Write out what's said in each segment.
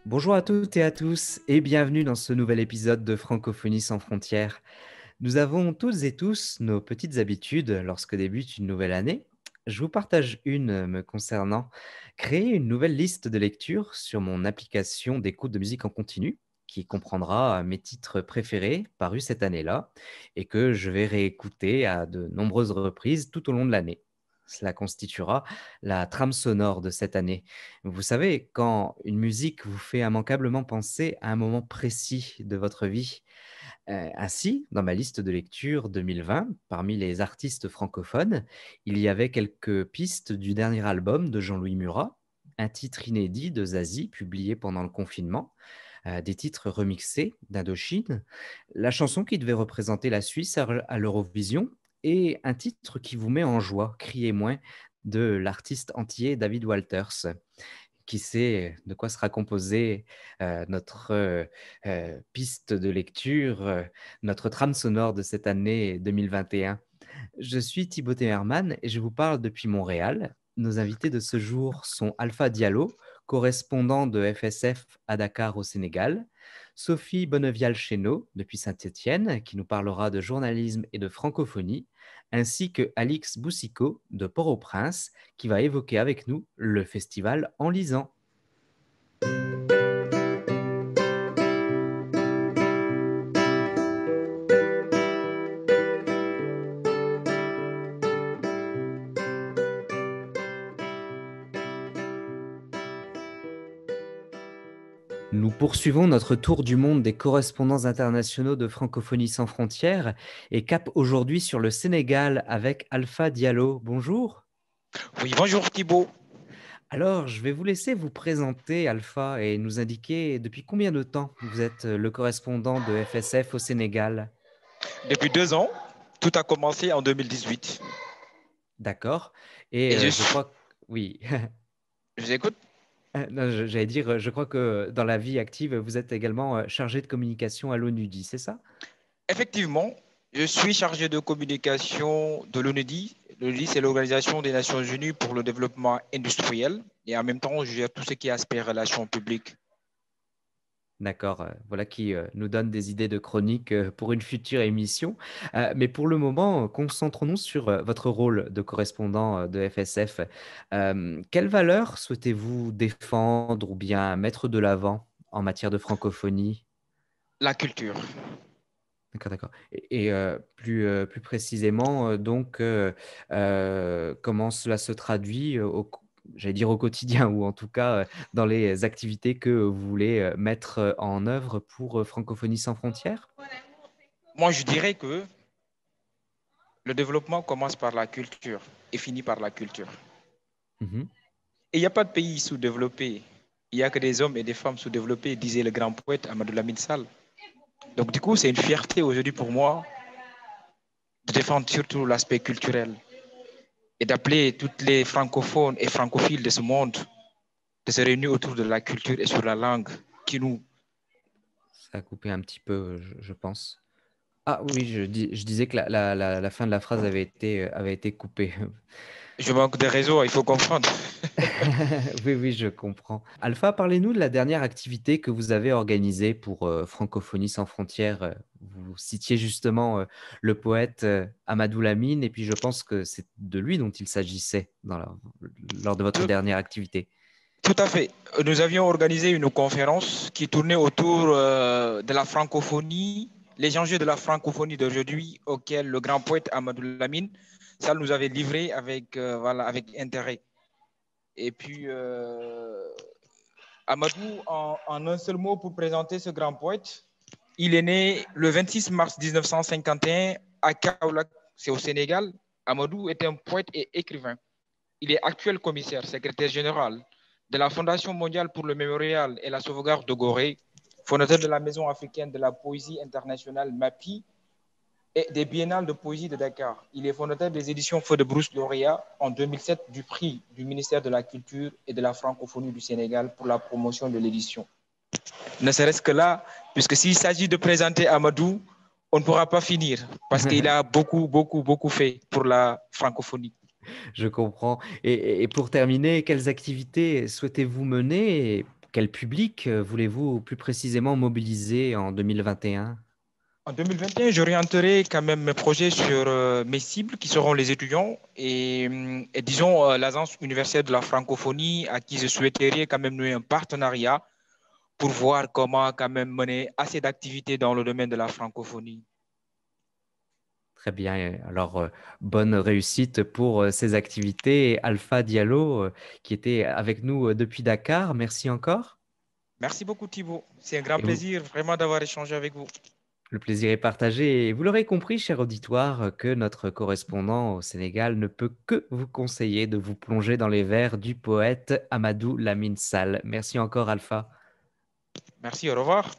Bonjour à toutes et à tous et bienvenue dans ce nouvel épisode de Francophonie sans frontières. Nous avons toutes et tous nos petites habitudes lorsque débute une nouvelle année. Je vous partage une me concernant. Créer une nouvelle liste de lecture sur mon application d'écoute de musique en continu qui comprendra mes titres préférés parus cette année-là et que je vais réécouter à de nombreuses reprises tout au long de l'année. Cela constituera la trame sonore de cette année. Vous savez, quand une musique vous fait immanquablement penser à un moment précis de votre vie. Ainsi, dans ma liste de lecture 2020, parmi les artistes francophones, il y avait quelques pistes du dernier album de Jean-Louis Murat, un titre inédit de Zazie publié pendant le confinement, des titres remixés d'Indochine, la chanson qui devait représenter la Suisse à l'Eurovision et un titre qui vous met en joie, Criez moins, de l'artiste antillais David Walters. Qui sait de quoi sera composée, notre, piste de lecture, notre trame sonore de cette année 2021. Je suis Thibaut Temerman et je vous parle depuis Montréal. Nos invités de ce jour sont Alpha Diallo, correspondant de FSF à Dakar au Sénégal, Sophie Bonnevial-Chénaud depuis Saint-Étienne, qui nous parlera de journalisme et de francophonie, ainsi que Alix Boussicot de Port-au-Prince, qui va évoquer avec nous le festival En lisant. Nous poursuivons notre tour du monde des correspondants internationaux de Francophonie sans frontières et cap aujourd'hui sur le Sénégal avec Alpha Diallo. Bonjour. Oui, bonjour Thibaut. Alors, je vais vous laisser vous présenter, Alpha, et nous indiquer depuis combien de temps vous êtes le correspondant de FSF au Sénégal. Depuis 2 ans, tout a commencé en 2018. D'accord. Et Et je je suis... crois que... Oui. Je vous écoute. Non, j'allais dire, je crois que dans la vie active, vous êtes également chargé de communication à l'ONUDI, c'est ça? Effectivement, je suis chargé de communication de l'ONUDI. L'ONUDI, c'est l'Organisation des Nations Unies pour le développement industriel. Et en même temps, je gère tout ce qui est aspect relations publiques. D'accord, voilà qui, nous donne des idées de chroniques, pour une future émission. Mais pour le moment, concentrons-nous sur, votre rôle de correspondant, de FSF. Quelles valeurs souhaitez-vous défendre ou bien mettre de l'avant en matière de francophonie? La culture. D'accord, d'accord. Plus précisément, comment cela se traduit, j'allais dire au quotidien ou en tout cas, dans les activités que vous voulez, mettre, en œuvre pour, Francophonie sans frontières? Moi, je dirais que le développement commence par la culture et finit par la culture. Mmh. Et il n'y a pas de pays sous-développé. Il n'y a que des hommes et des femmes sous-développés, disait le grand poète Amadou Lamine Sall. Donc, du coup, c'est une fierté aujourd'hui pour moi de défendre surtout l'aspect culturel et d'appeler toutes les francophones et francophiles de ce monde de se réunir autour de la culture et sur la langue qui nous... Ça a coupé un petit peu, je pense. Ah oui, je disais que la fin de la phrase avait été coupée. Je manque de réseau, il faut comprendre. Oui, oui, je comprends. Alpha, parlez-nous de la dernière activité que vous avez organisée pour, Francophonie sans frontières. Vous citiez justement, le poète, Amadou Lamine et puis je pense que c'est de lui dont il s'agissait lors de votre Tout, dernière activité. tout à fait. Nous avions organisé une conférence qui tournait autour de la francophonie, les enjeux de la francophonie d'aujourd'hui auxquels le grand poète Amadou Lamine, ça nous avait livré avec, voilà, avec intérêt. Et puis, Amadou, en un seul mot pour présenter ce grand poète, il est né le 26 mars 1951 à Kaolack, c'est au Sénégal. Amadou est un poète et écrivain. Il est actuel commissaire, secrétaire général de la Fondation mondiale pour le mémorial et la sauvegarde de Gorée, fondateur de la Maison africaine de la poésie internationale MAPI et des biennales de poésie de Dakar. Il est fondateur des éditions Feu de Brousse lauréat en 2007 du prix du ministère de la Culture et de la Francophonie du Sénégal pour la promotion de l'édition. Ne serait-ce que là, puisque s'il s'agit de présenter Amadou, on ne pourra pas finir parce qu'il a beaucoup, beaucoup, beaucoup fait pour la francophonie. Je comprends. Et pour terminer, quelles activités souhaitez-vous mener et quel public voulez-vous plus précisément mobiliser en 2021? En 2021, j'orienterai quand même mes projets sur mes cibles qui seront les étudiants et disons l'Agence universitaire de la francophonie à qui je souhaiterais quand même nouer un partenariat pour voir comment quand même mener assez d'activités dans le domaine de la francophonie. Très bien. Alors, bonne réussite pour ces activités. Alpha Diallo, qui était avec nous depuis Dakar, merci encore. Merci beaucoup Thibaut. C'est un grand Et vous, plaisir vraiment d'avoir échangé avec vous. le plaisir est partagé. Et vous l'aurez compris, cher auditoire, que notre correspondant au Sénégal ne peut que vous conseiller de vous plonger dans les vers du poète Amadou Lamine Sall. Merci encore, Alpha. Merci, au revoir.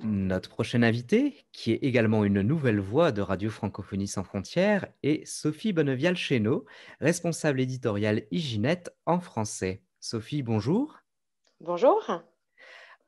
Notre prochaine invitée, qui est également une nouvelle voix de Radio Francophonie sans frontières, est Sophie Bonnevial-Chénaud, responsable éditoriale Iginette en français. Sophie, bonjour. Bonjour.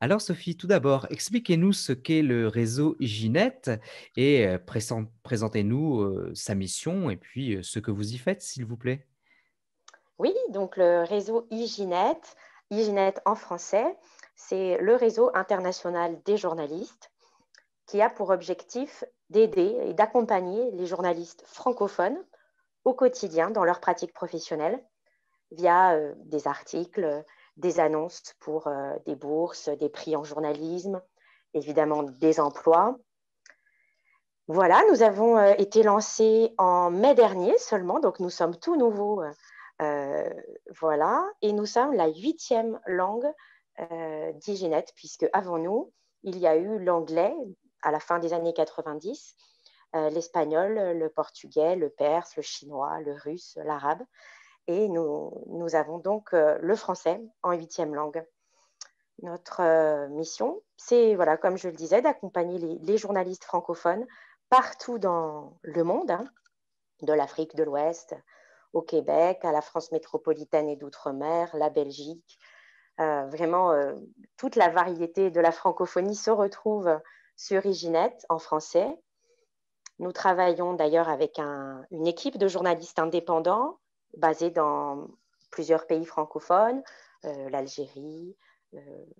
Alors Sophie, tout d'abord, expliquez-nous ce qu'est le réseau Iginette et présentez-nous sa mission et puis ce que vous y faites, s'il vous plaît. Oui, donc le réseau Iginet, Iginet en français, c'est le réseau international des journalistes qui a pour objectif d'aider et d'accompagner les journalistes francophones au quotidien dans leur pratique professionnelle via des articles, des annonces pour des bourses, des prix en journalisme, évidemment des emplois. Voilà, nous avons été lancés en mai dernier seulement, donc nous sommes tout nouveaux. Voilà, et nous sommes la 8e langue d'Iginet, puisque avant nous, il y a eu l'anglais à la fin des années 90, l'espagnol, le portugais, le perse, le chinois, le russe, l'arabe, et nous avons donc le français en 8e langue. Notre mission, c'est, voilà, comme je le disais, d'accompagner les journalistes francophones partout dans le monde, hein, de l'Afrique de l'Ouest au Québec, à la France métropolitaine et d'outre-mer, la Belgique. Vraiment, toute la variété de la francophonie se retrouve sur Iginet en français. Nous travaillons d'ailleurs avec une équipe de journalistes indépendants basés dans plusieurs pays francophones, l'Algérie,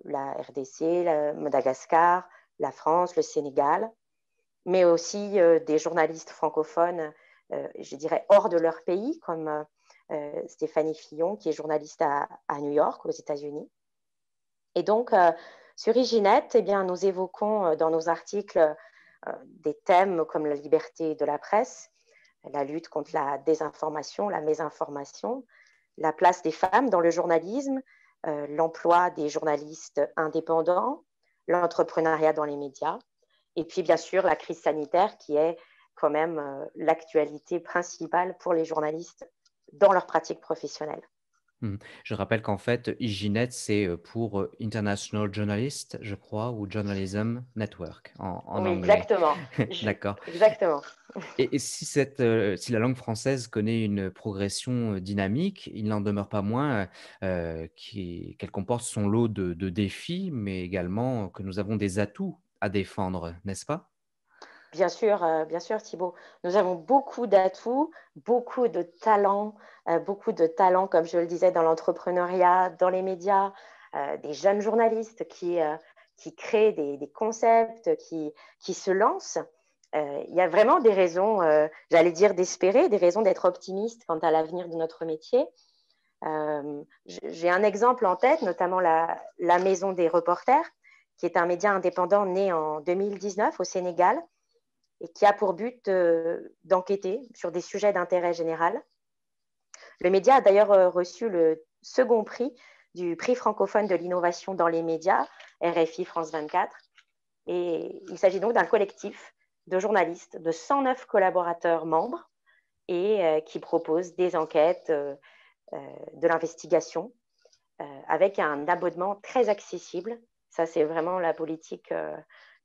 la RDC, Madagascar, la France, le Sénégal, mais aussi des journalistes francophones, je dirais, hors de leur pays, comme Stéphanie Fillon, qui est journaliste à New York, aux États-Unis. Et donc, sur Iginet, eh bien, nous évoquons dans nos articles des thèmes comme la liberté de la presse, la lutte contre la désinformation, la mésinformation, la place des femmes dans le journalisme, l'emploi des journalistes indépendants, l'entrepreneuriat dans les médias, et puis bien sûr la crise sanitaire qui est quand même l'actualité principale pour les journalistes dans leur pratique professionnelle. Je rappelle qu'en fait, Iginet, c'est pour International Journalist, je crois, ou Journalism Network en Oui, anglais. exactement. D'accord. Exactement. Et si si la langue française connaît une progression dynamique, il n'en demeure pas moins qu'elle comporte son lot de défis, mais également que nous avons des atouts à défendre, n'est-ce pas? Bien sûr, Thibaut. Nous avons beaucoup d'atouts, beaucoup de talents, comme je le disais, dans l'entrepreneuriat, dans les médias, des jeunes journalistes qui créent des concepts, qui se lancent. Il y a vraiment des raisons, j'allais dire d'espérer, des raisons d'être optimiste quant à l'avenir de notre métier. J'ai un exemple en tête, notamment la Maison des reporters, qui est un média indépendant né en 2019 au Sénégal, et qui a pour but d'enquêter sur des sujets d'intérêt général. Le média a d'ailleurs reçu le second prix du prix francophone de l'innovation dans les médias, RFI France 24. Et il s'agit donc d'un collectif de journalistes, de 109 collaborateurs membres, et qui propose des enquêtes, de l'investigation, avec un abonnement très accessible. Ça, c'est vraiment la politique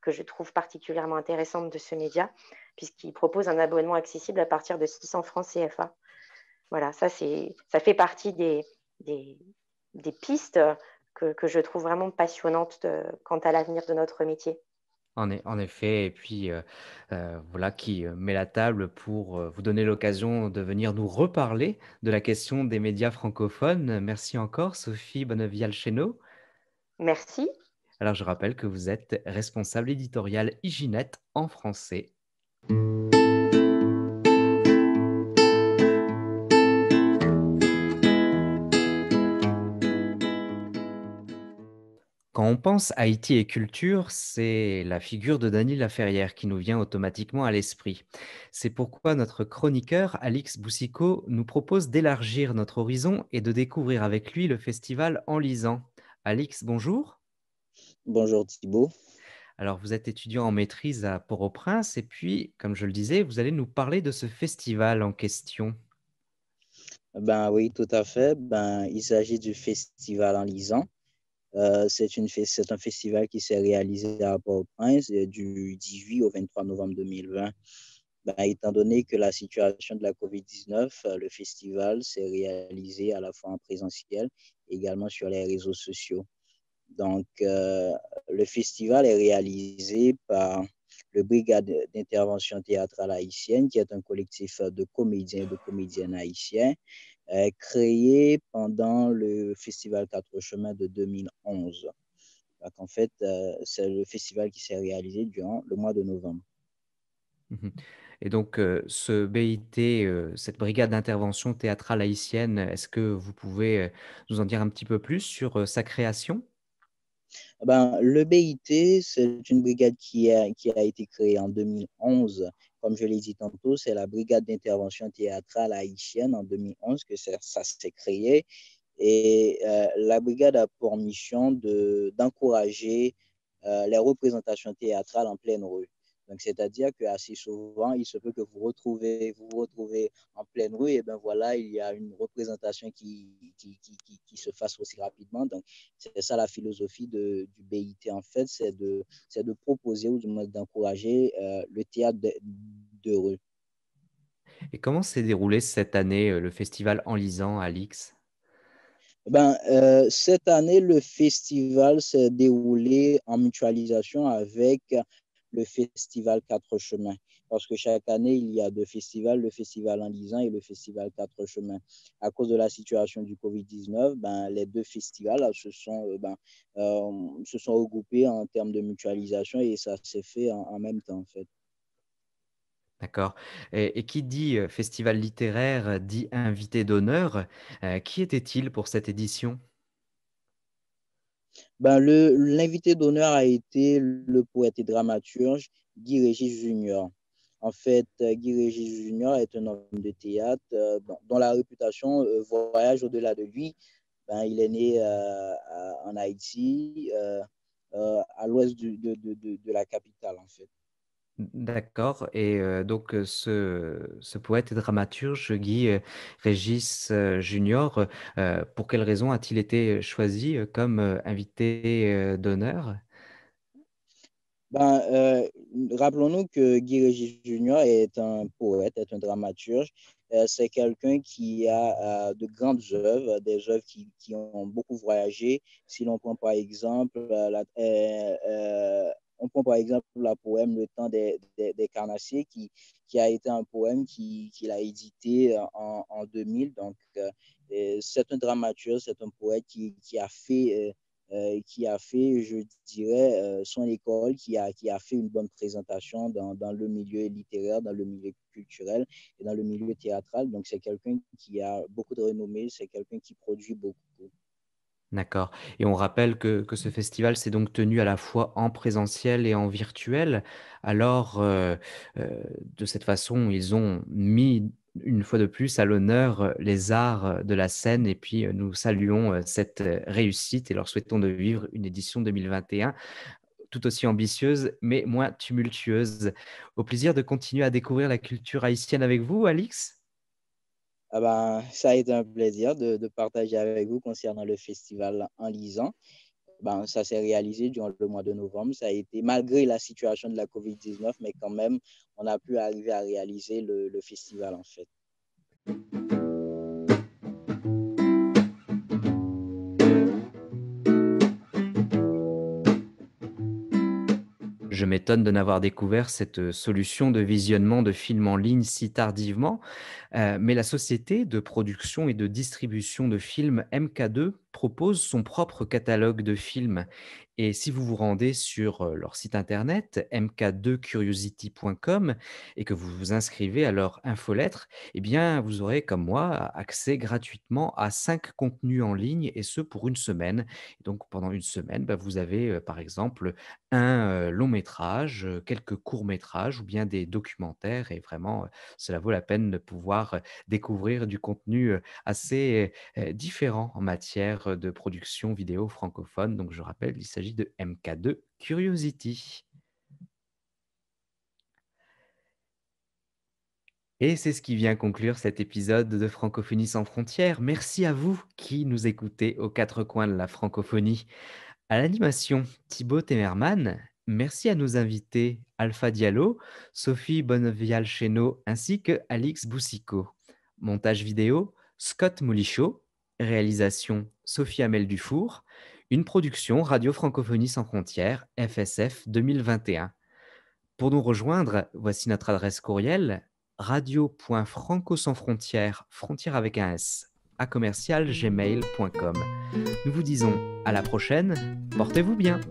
que je trouve particulièrement intéressante de ce média. puisqu'il propose un abonnement accessible à partir de 600 francs CFA. Voilà, ça fait partie des pistes que je trouve vraiment passionnantes quant à l'avenir de notre métier. En effet, et puis voilà qui met la table pour vous donner l'occasion de venir nous reparler de la question des médias francophones. Merci encore, Sophie Bonnevial-Chesneau. Merci. Alors, je rappelle que vous êtes responsable éditoriale Iginette en français. Quand on pense Haïti et culture, c'est la figure de Dany Laferrière qui nous vient automatiquement à l'esprit. C'est pourquoi notre chroniqueur, Alix Boussicot, nous propose d'élargir notre horizon et de découvrir avec lui le festival En lisant. Alix, bonjour. Bonjour Thibault. Alors, vous êtes étudiant en maîtrise à Port-au-Prince et puis, comme je le disais, vous allez nous parler de ce festival en question. Ben oui, tout à fait. Ben, il s'agit du festival En lisant. C'est un festival qui s'est réalisé à Port-au-Prince du 18 au 23 novembre 2020. Ben, étant donné que la situation de la COVID-19, le festival s'est réalisé à la fois en présentiel et également sur les réseaux sociaux. Donc, le festival est réalisé par le Brigade d'intervention théâtrale haïtienne, qui est un collectif de comédiens et de comédiennes haïtiens, créé pendant le Festival Quatre Chemins de 2011. Donc, en fait, c'est le festival qui s'est réalisé durant le mois de novembre. Et donc, ce BIT, cette brigade d'intervention théâtrale haïtienne, est-ce que vous pouvez nous en dire un petit peu plus sur sa création? Ben, le BIT, c'est une brigade qui a été créée en 2011. Comme je l'ai dit tantôt, c'est la brigade d'intervention théâtrale haïtienne en 2011 que ça s'est créé. Et la brigade a pour mission d'encourager les représentations théâtrales en pleine rue. Donc, c'est-à-dire qu'assez souvent, il se peut que vous vous retrouvez en pleine rue, et bien voilà, il y a une représentation qui se fasse aussi rapidement. Donc, c'est ça la philosophie du BIT, en fait, c'est de proposer ou du moins d'encourager le théâtre de rue. Et comment s'est déroulé cette année, le festival En lisant, Alix? Ben, cette année, le festival s'est déroulé en mutualisation avec le festival Quatre Chemins. Parce que chaque année, il y a deux festivals, le festival En lisant et le festival Quatre Chemins. À cause de la situation du COVID-19, ben, les deux festivals se sont regroupés en termes de mutualisation et ça s'est fait en même temps, en fait. D'accord. Et qui dit festival littéraire dit invité d'honneur. Qui était-il pour cette édition? Ben, l'invité d'honneur a été le poète et dramaturge Guy Régis Junior. En fait, Guy Régis Junior est un homme de théâtre dont la réputation voyage au-delà de lui. Ben, il est né en Haïti, à l'ouest de la capitale, en fait. D'accord. Et donc ce poète et dramaturge, Guy Régis Junior, pour quelle raison a-t-il été choisi comme invité d'honneur? Ben, rappelons-nous que Guy Régis Junior est un poète, est un dramaturge. C'est quelqu'un qui a de grandes œuvres, des œuvres qui ont beaucoup voyagé. Si l'on prend par exemple on prend par exemple la poème Le temps des carnassiers, qui a été un poème qu'il a édité en 2000. Donc, c'est un dramaturge, c'est un poète qui a fait, je dirais, son école, qui a fait une bonne présentation dans le milieu littéraire, dans le milieu culturel et dans le milieu théâtral. Donc, c'est quelqu'un qui a beaucoup de renommée, c'est quelqu'un qui produit beaucoup. D'accord. Et on rappelle que ce festival s'est donc tenu à la fois en présentiel et en virtuel. Alors, de cette façon, ils ont mis une fois de plus à l'honneur les arts de la scène et puis nous saluons cette réussite et leur souhaitons de vivre une édition 2021 tout aussi ambitieuse mais moins tumultueuse. Au plaisir de continuer à découvrir la culture haïtienne avec vous, Alix. Ah ben, ça a été un plaisir de partager avec vous concernant le festival En lisant. Ben, ça s'est réalisé durant le mois de novembre. Ça a été, malgré la situation de la COVID-19, mais quand même, on a pu arriver à réaliser le festival, en fait. Je m'étonne de n'avoir découvert cette solution de visionnement de films en ligne si tardivement, mais la société de production et de distribution de films MK2 propose son propre catalogue de films et si vous vous rendez sur, leur site internet mk2curiosity.com et que vous vous inscrivez à leur infolettre, eh bien, vous aurez comme moi accès gratuitement à 5 contenus en ligne et ce pour une semaine. Et donc pendant une semaine, bah, vous avez, par exemple, un, long métrage, quelques courts métrages ou bien des documentaires et vraiment, cela vaut la peine de pouvoir, découvrir du contenu, assez, différent en matière, de production vidéo francophone. Donc je rappelle, il s'agit de MK2 Curiosity. Et c'est ce qui vient conclure cet épisode de Francophonie sans frontières. Merci à vous qui nous écoutez aux 4 coins de la francophonie. À l'animation, Thibaut Temerman. Merci à nos invités Alpha Diallo, Sophie Bonnevial-Chénaud ainsi que Alix Boussicot. Montage vidéo, Scott Moulichaud. Réalisation, Sophie Hamel Dufour. Une production Radio Francophonie sans frontières, FSF 2021. Pour nous rejoindre, voici notre adresse courriel radio.franco-sans-frontières, frontières avec un S, @gmail.com. Nous vous disons à la prochaine, portez-vous bien.